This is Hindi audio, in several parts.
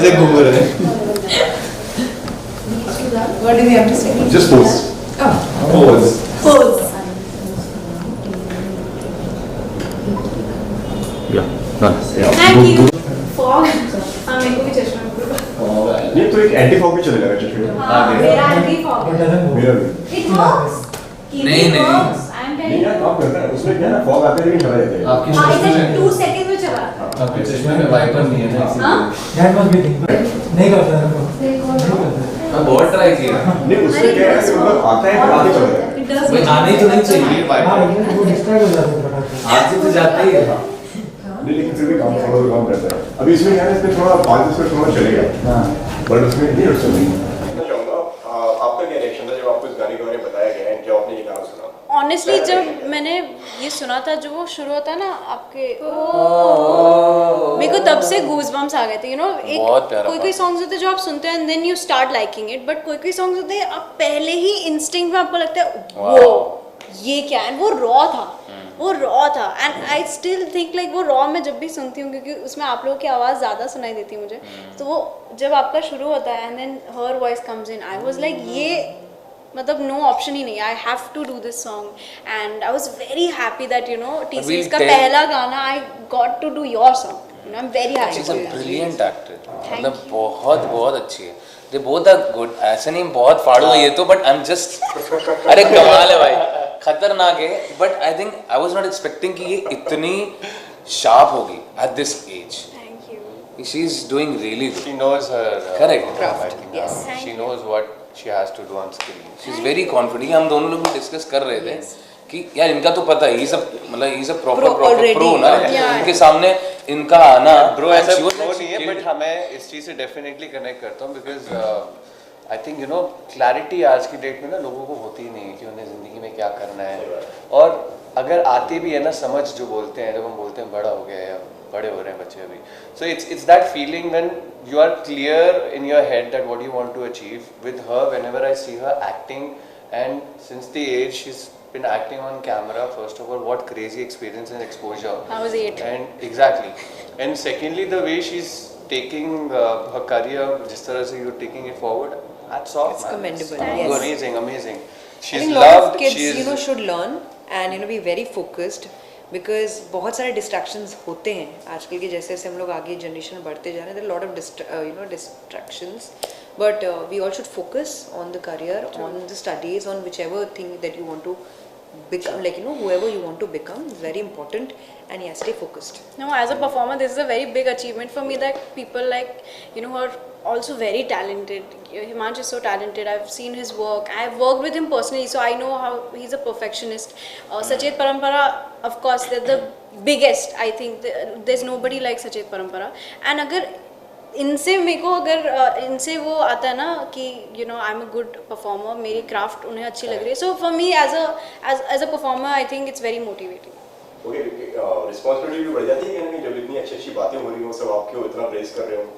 ऐसे घूम रहे हैं. What do we have to say? Just pose. Oh. Pose. Pose. Yeah. Done. Thank you. Fog. हाँ मेरे को भी चश्मा है. ये तो एक एंटी फॉग भी चलेगा चश्मे में. हाँ मेरा anti fog. मेरा भी. It works. नहीं, नहीं. I am नहीं telling you. यार काम करता है उसमें क्या है ना फॉग आते हैं लेकिन चला जाता है. आपके हाँ चश्मे इसे में 2 seconds में चला. आपके चश्मे में वाइपर नहीं है ना इसीलिए. हाँ? That must be thing. नहीं करता है वो. मैं बहुत ट्राई किया. नहीं उसमें क्या है कि मतलब आता है फिर आगे चला जाता है. It does भाई work. आने ही तो नहीं चाहिए हाँ वाइपर. ये वो डिस्ट्रैक्ट हो जाता है थोड़ा. आगे तो जाते ही है. नहीं लेकिन फिर भी काम थोड़ा तो काम करता है. अभी इसमें क्या है इसमें थोड़ा बाद में थोड़ा चलेगा. हाँ. बट उसमें नहीं उसमें नहीं. मैं चाहूँगा आपका क्या रिएक्शन था जब आपको इस गाने के बारे में बताया गया है जब आपने ये गाना सुना. Honestly जब मैंने ये सुना था जो वो शुरू होता है ना आपके मेरे को तब से गूज़बम्स आ गए थे. बहुत प्यारा कोई सॉन्ग्स होते हैं जो आप सुनते हैं and then you start liking it, but कोई सॉन्ग्स होते हैं आप पहले ही इंस्टिंक्ट में आपको लगता है वो ये क्या है. वो रॉ था. And I still think like वो रॉ मैं जब भी सुनती हूँ क्योंकि उसमें आप लोगों की आवाज़ ज़्यादा सुनाई देती है मुझे. तो वो जब आपका शुरू होता है and then her voice comes in, I was like ये मतलब नो ऑप्शन ही नहीं. I have to do this song and I was very happy that TCS का पहला गाना I got to do your song. I am very happy. She's a brilliant actor. मतलब बहुत बहुत अच्छी है. They both are good. ऐसे नहीं बहुत फाड़ू है ये तो, but I'm just अरे कमाल है भाई, खतरनाक है. But I think I was not expecting कि ये इतनी sharp होगी at this age. Thank you. She's doing really good. She knows her Correct. craft. Yes. She knows what she has to do on screen. She's very confident. हम दोनों लोग भी डिस्कस कर रहे थे कि यार इनका तो पता है, ये सब मतलब ये सब प्रॉपर प्रो ना, इनके सामने इनका आना. Bro ऐसा She was pro like नहीं है, she but killed. हमें इस चीज़ से definitely connect करता हूँ because I think clarity आज की डेट में ना लोगों को होती ही नहीं है कि उन्हें ज़िंदगी में क्या करना है. और अगर आती भी है ना समझ जो बोलते हैं, जब हम बोलते हैं बड़ा हो गया है, बड़े हो रहे हैं बच्चे अभी. So it's that feeling when you are clear in your head that what you want to achieve. With her, whenever I see her acting, and since the age she's been acting on camera, first of all, what crazy experience and exposure. I was 8. And exactly. And secondly, the way she's taking her career, जिस तरह से you're taking it forward, that's all. It's commendable, It's yes. amazing, amazing. I She's think a lot of loved. kids She's should learn and be very focused because बहुत सारे distractions होते हैं आजकल के. जैसे जैसे हम लोग आगे जनरेशन बढ़ते जा रहे हैं, there are a lot of distractions, but we all should focus on the career, on the studies, on whichever thing that you want to become, like whoever you want to become is very important. And yes, stay focused. No, as a performer, this is a very big achievement for me that people who are also very talented. Himansh is so talented. I've seen his work. I've worked with him personally, so I know how he's a perfectionist. Sachet Parampara, of course, they're the biggest. I think there's nobody like Sachet Parampara. And अगर इनसे मेरे को अगर इनसे वो आता है ना कि I am a good performer, मेरी क्राफ्ट उन्हें अच्छी लग रही है. So for me as a performer I think it's very motivating. Okay responsibility भी बढ़ जाती है कि जब इतनी अच्छी बातें हो रही हो सब आपके इतना प्रेस कर रहे हो.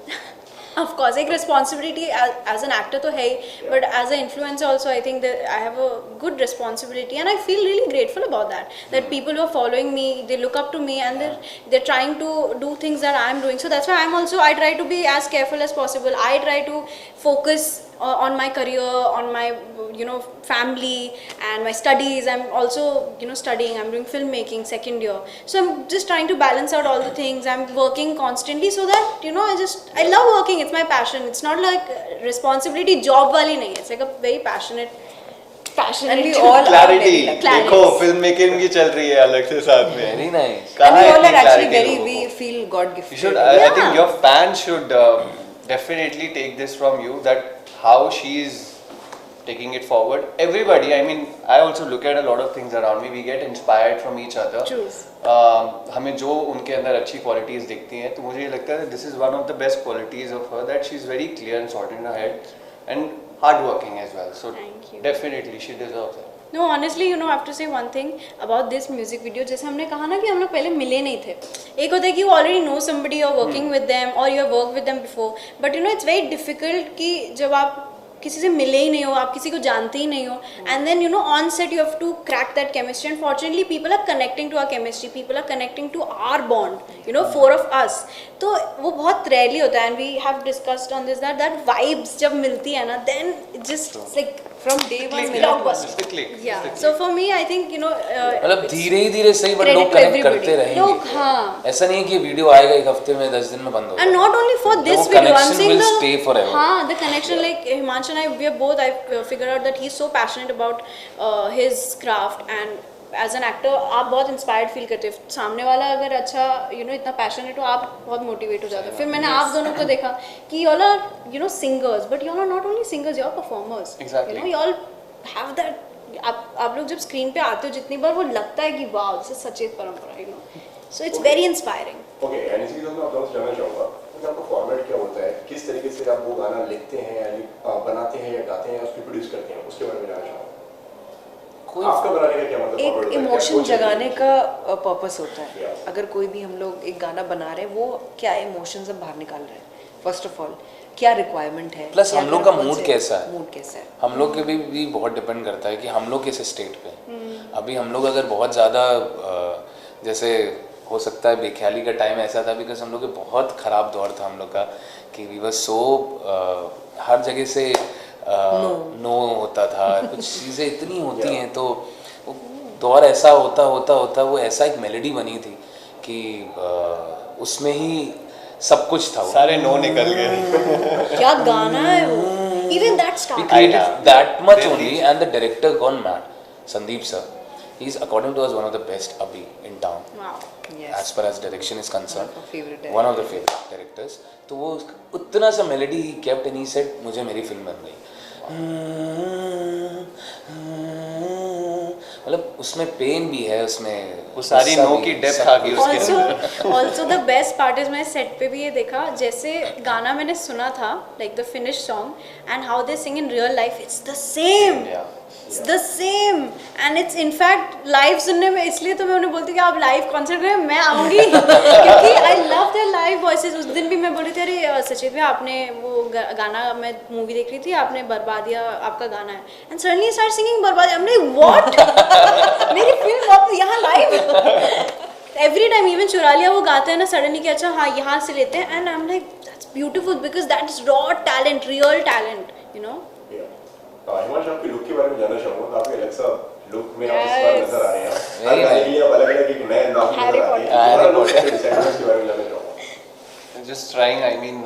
Of course, एक responsibility as an actor तो है ही, but as an influencer also I think that I have a good responsibility and I feel really grateful about that. That people who are following me, they look up to me and they're trying to do things that I'm doing. So that's why I try to be as careful as possible. I try to focus on my career, on my family and my studies. I'm also studying. I'm doing filmmaking second year. So I'm just trying to balance out all the things. I'm working constantly so that I love working. It's my passion. It's not like responsibility job wali nahi. It's like a very passionate. And we all are clarity. very lucky. देखो फिल्म मेकिंग की चल रही है अलग से साथ में. Very nice. And we all are इतनी actually clarity we लोगों को? feel God gifted. You should. I think your fans should definitely take this from you. That how she is taking it forward. Everybody. I mean, I also look at a lot of things around me. We get inspired from each other. True. हमें जो उनके अंदर अच्छी क्वालिटीज़ दिखती हैं, तो मुझे ये लगता है this is one of the best qualities of her that she is very clear and sorted in her head and hard working as well. So Thank you. Definitely she deserves it. No, honestly, I have to say one thing about this music video. जैसे हमने कहा ना कि हम लोग पहले मिले नहीं थे. एक होता है कि you already know somebody, you're working with them or you have worked with them before. But it's very difficult कि जब आप किसी से मिले ही नहीं हो, आप किसी को जानते ही नहीं हो, and then on set you have to crack that chemistry, and fortunately people are connecting to our chemistry, people are connecting to our bond, 4 of us. तो वो बहुत रेयरली होता है, and we have discussed on this that vibes जब मिलती है ना, then just like From day one, It's the click. yeah. So for me, I think मतलब धीरे ही धीरे सही, बट लोग credit to कनेक्ट everybody. करते रहेंगे. लोग, हाँ. ऐसा नहीं है कि वीडियो आएगा एक हफ्ते में 10 दिन में बंद होगा. And not only for this वो video, I'm connection saying will stay forever. हाँ, the connection, like Himanshu and I, we are both, I figured out that he's so passionate about his craft, and as an actor आप बहुत inspired feel करते हो. सामने वाला अगर अच्छा इतना passionate हो, आप बहुत motivate हो जाते हो. फिर मैंने आप दोनों को देखा कि y'all are singers, but y'all are not only singers, y'all are performers. Exactly. Y'all have that. आप लोग जब स्क्रीन पे आते हो जितनी बार, वो लगता है कि वाह, दिस इज सचेत परंपरा, so it's very inspiring. Okay, and इसी के साथ मैं आप लोगों से जानना चाहूँगा कि आपका फॉर्मेट क्या होता है, किस तरीके से आप वो गाना लिखते हैं, यानी बनाते हैं या गाते हैं या उसको प्रोड्यूस करते हैं, उसके बारे में जानना चाहूँगा. आपका बनाने का क्या मतलब एक format होता है? क्या इमोशन सोच है? जगाने का पर्पस होता है. Yeah. अगर कोई भी हम लोग एक गाना बना रहे हैं, वो क्या इमोशंस हम बाहर निकाल रहे हैं, फर्स्ट ऑफ ऑल क्या रिक्वायरमेंट है, प्लस क्या हम लोग का कौन मूड से- कैसा है. मूड कैसा है. हम लोग के भी बहुत डिपेंड करता है कि हम लोग किस स्टेट पे हैं. अभी हम लोग अगर बहुत ज़्यादा जैसे हो सकता है बेख्याली का टाइम ऐसा था, बिकॉज हम लोग के बहुत ख़राब दौर था हम लोग का, कि वी वर सो हर जगह से नो होता था, कुछ चीज़ें इतनी होती हैं, तो वो दौर ऐसा होता वो ऐसा एक मेलोडी बनी थी कि उसमें ही सब कुछ था. सारे नो निकल गए. क्या गाना है वो, even that We start. created that much only, and the director gone mad, Sandeep sir. He's according to us one of the best abhi in town. Wow. Yes. As far as direction is concerned, One of our favorite one of the favorite directors. तो वो उतना सा melody he kept and he said मुझे मेरी फिल्म बन गई. मतलब उसमें पेन भी है, उसमें वो सारी गुस्सा नो भी की है, depth सब आ गई कुछ. उसके also the best part is, मैं सेट पे भी ये देखा, जैसे गाना मैंने सुना था, like the finish song, and how they sing in real life, it's the same. Yeah. It's the same, and it's in fact live सुनने में, इसलिए तो मैं उन्हें बोलती हूँ कि आप लाइव कॉन्सर्ट करें, मैं आऊँगी क्योंकि I love their live voices. उस दिन भी मैं बोल रही थी, अरे सचित भैया आपने वो गाना, मैं मूवी देख रही थी, आपने बर्बादिया आपका गाना है, and suddenly start singing Barbaadiyan. I'm like what? मेरी फिल्म आप यहाँ लाइव. एवरी टाइम इवन चुरा लिया वो गाते हैं ना सडनली कि अच्छा हाँ यहाँ से लेते हैं, and I am like that's beautiful because that is raw talent, real talent, Himanshu, आपके लुक के बारे में जानना चाहूँगा. काफी अलग सा लुक में आप इस बार नजर आ रहे हैं. हर गाने के लिए आप अलग-अलग एक नए अंदाज में नजर आ रहे हैं. Harry हमारा look Potter. के डिजाइनर्स के बारे में जानना चाहूँगा. Just trying, I mean,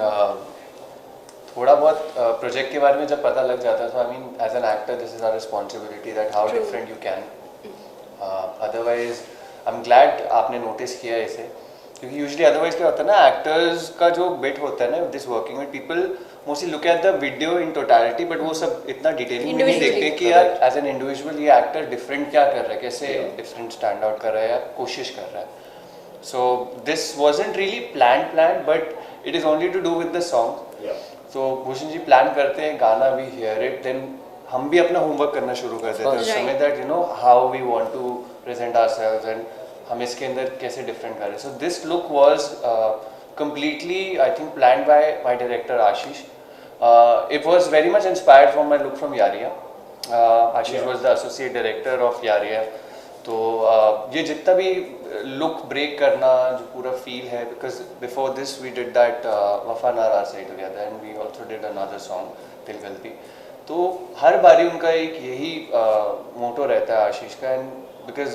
थोड़ा बहुत प्रोजेक्ट के बारे में जब पता लग जाता है, so I mean, as an actor, this is our responsibility that how different you can. Otherwise, I'm glad आपने नोटिस किया इसे, क्योंकि यूजुअली अदरवाइज क्या होता है ना, एक्टर्स का जो बिट होता है ना, this working with people mostly look at the video in totality, but वो सब इतना डिटेलिंग में नहीं देखते कि यार एज एन इंडिविजुअल ये एक्टर डिफरेंट क्या कर रहा है, कैसे डिफरेंट स्टैंड आउट कर रहा है या कोशिश कर रहा है. So this wasn't really plan, but it is only to do with the song. Yeah. तो भूषण जी प्लान करते हैं गाना, वी हियर इट, देन हम भी अपना होमवर्क करना शुरू कर देते हैं उस समय, that how we want to present ourselves and हम इसके अंदर कैसे डिफरेंट करें. So this look was completely, I think, planned by my director Ashish. It was very much inspired from my look from Yariya. Ashish was the associate director of Yariya. तो ये जितना भी लुक ब्रेक करना, जो पूरा फील है, because before this we did that वफा नारा से together and we also did another song दिल गलती. तो हर बारी उनका एक यही मोटो रहता है आशीष का, and because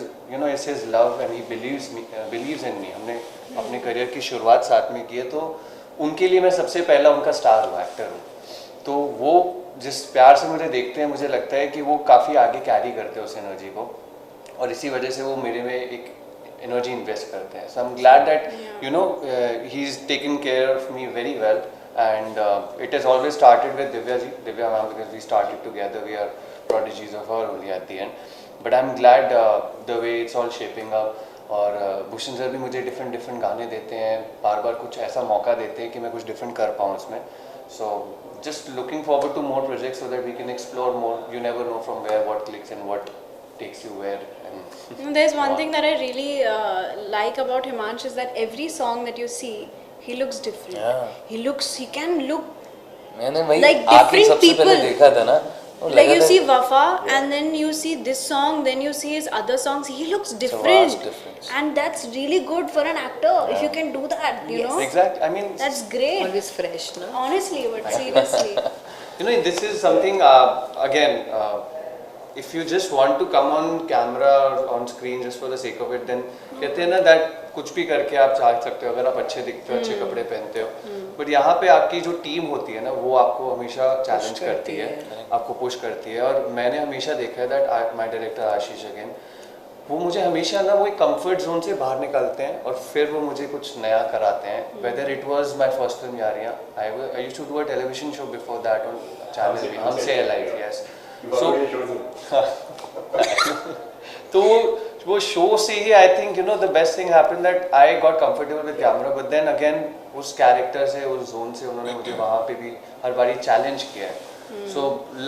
it's his love and he believes in me. हमने अपने करियर की शुरुआत साथ में की है, तो उनके लिए मैं सबसे पहला उनका स्टार हूँ, एक्टर हूँ. तो वो जिस प्यार से मुझे देखते हैं, मुझे लगता है कि वो काफ़ी आगे कैरी करते हैं उस एनर्जी को, और इसी वजह से वो मेरे में एक एनर्जी इन्वेस्ट करते हैं. So I am glad that he is taking care of me very well, and it has always started with Divya ma'am, because we started together, we are prodigies of her only at the end. But I'm glad the way it's all shaping up. और भूषण सर भी मुझे डिफरेंट गाने देते हैं, बार बार कुछ ऐसा मौका देते हैं कि मैं कुछ डिफरेंट कर पाऊँ उसमें. सो just looking forward to more projects so that we can explore more. You never know from where what clicks and what takes you where. And there's one thing that I really like about Himansh is that every song that you see, he looks different. Yeah. He can look मैंने वही Like आके different सबसे पहले people. देखा था ना, तो Like लगा you था see Wafa and then you see this song, then you see his other songs. He looks different, difference. and that's really good for an actor if you can do that. You know, Exactly. I mean, that's great. Always fresh, no? Honestly, but seriously, you know, this is something again. If you just want to come on camera or on screen just for the sake of it, then कहते हैं ना that कुछ भी करके आप चाह सकते हो अगर आप अच्छे दिखते हो, अच्छे कपड़े पहनते हो. बट यहाँ पे आपकी जो टीम होती है ना, वो आपको हमेशा चैलेंज करती है, आपको पुश करती है. और मैंने हमेशा देखा है that my director Ashish again, वो मुझे हमेशा ना वो एक कंफर्ट जोन से बाहर निकालते हैं और फिर वो मुझे कुछ नया कराते हैं. Whether it was my first film Yaariyan, I used to do a television show before that on channel Humse alive. Yes. तो वो शो से ही I think you know the best thing happened that I got comfortable with camera. But then again उस कैरेक्टर से, उस जोन से उन्होंने मुझे वहाँ पे भी हर बारी चैलेंज किया है. So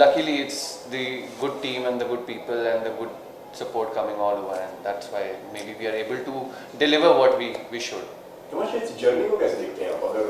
luckily it's the good team and the good people and the good support coming all over, and that's why maybe we are able to deliver what we should. Himanshu, इस जर्नी को कैसे देखते हैं आप? अगर